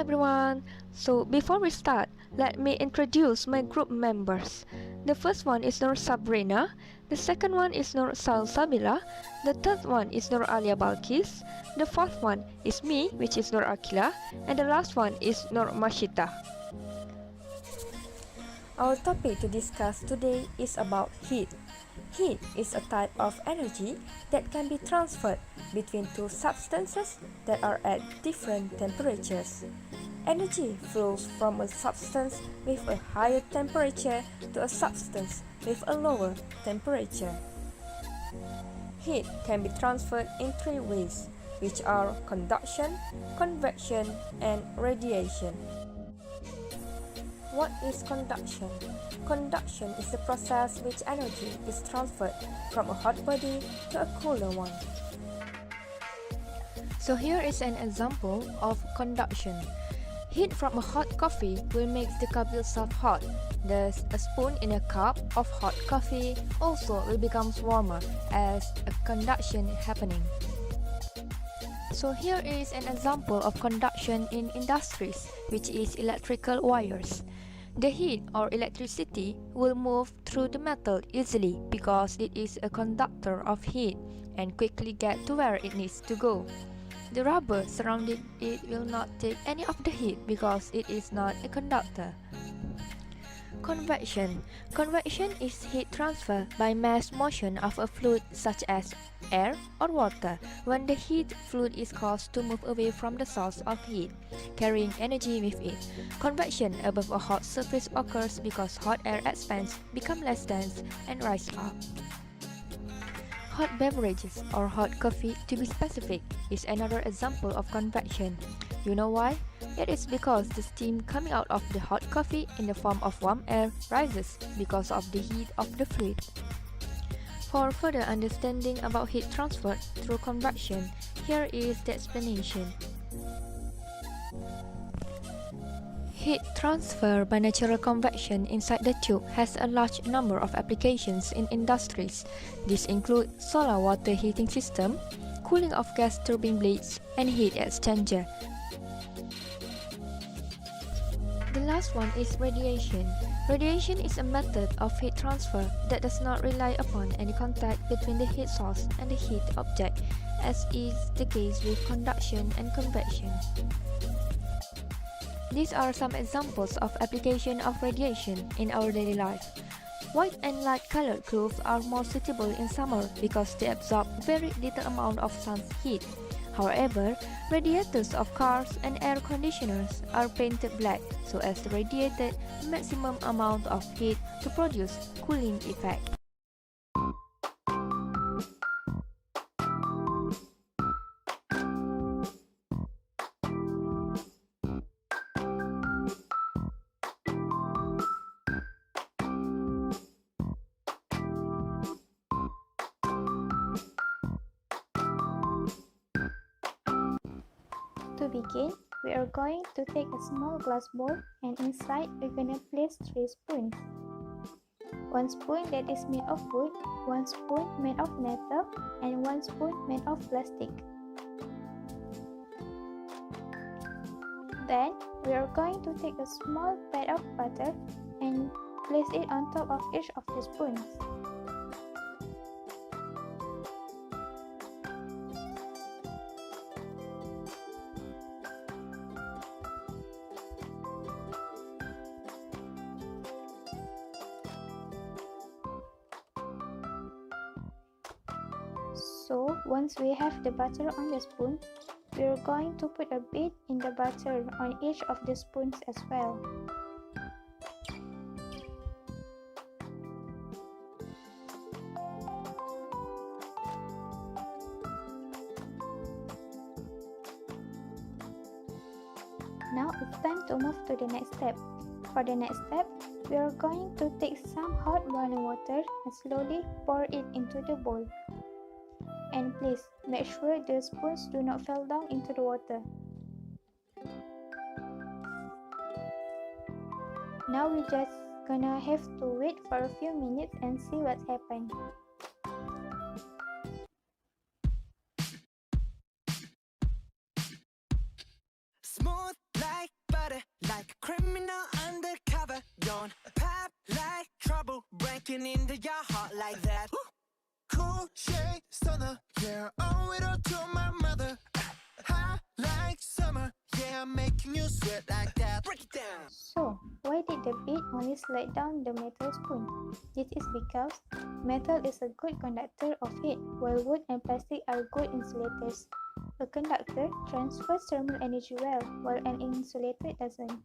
everyone! So before we start, let me introduce my group members. The first one is Nur Sabrina, the second one is Nur Salsabila, the third one is Nur Alia Balkis, the fourth one is me, which is Nur Akila, and the last one is Nur Mashita. Our topic to discuss today is about heat. Heat is a type of energy that can be transferred between two substances that are at different temperatures. Energy flows from a substance with a higher temperature to a substance with a lower temperature. Heat can be transferred in three ways, which are conduction, convection, and radiation. What is conduction? Conduction is the process which energy is transferred from a hot body to a cooler one. So here is an example of conduction. Heat from a hot coffee will make the cup itself hot. Thus, a spoon in a cup of hot coffee also will become warmer as a conduction happening. So here is an example of conduction in industries, which is electrical wires. The heat or electricity will move through the metal easily because it is a conductor of heat and quickly get to where it needs to go. The rubber surrounding it will not take any of the heat because it is not a conductor. Convection. Convection is heat transfer by mass motion of a fluid such as air or water when the heat fluid is caused to move away from the source of heat, carrying energy with it. Convection above a hot surface occurs because hot air expands, become less dense, and rise up. Hot beverages or hot coffee, to be specific, is another example of convection. You know why? It is because the steam coming out of the hot coffee in the form of warm air rises because of the heat of the fluid. For further understanding about heat transfer through convection, here is the explanation. Heat transfer by natural convection inside the tube has a large number of applications in industries. These include solar water heating system, cooling of gas turbine blades, and heat exchanger. The last one is radiation. Radiation is a method of heat transfer that does not rely upon any contact between the heat source and the heat object, as is the case with conduction and convection. These are some examples of application of radiation in our daily life. White and light colored clothes are more suitable in summer because they absorb very little amount of sun's heat. However, radiators of cars and air conditioners are painted black so as to radiate the maximum amount of heat to produce cooling effect. To begin, we are going to take a small glass bowl and inside we're gonna place 3 spoons. 1 spoon that is made of wood, 1 spoon made of metal, and 1 spoon made of plastic. Then, we are going to take a small pad of butter and place it on top of each of the spoons. So, once we have the butter on the spoon, we are going to put a bit in the butter on each of the spoons as well. Now it's time to move to the next step. For the next step, we are going to take some hot boiling water and slowly pour it into the bowl. And please, make sure the spoons do not fall down into the water. Now we just gonna have to wait for a few minutes and see what happened. Smooth like looking into your heart like that. Cool shade stunner, yeah, owe it all to my mother. High like summer, yeah, I'm making you sweat like that. Break it down. So, why did the bead only slide down the metal spoon? This is because metal is a good conductor of heat, while wood and plastic are good insulators. A conductor transfers thermal energy well, while an insulator doesn't.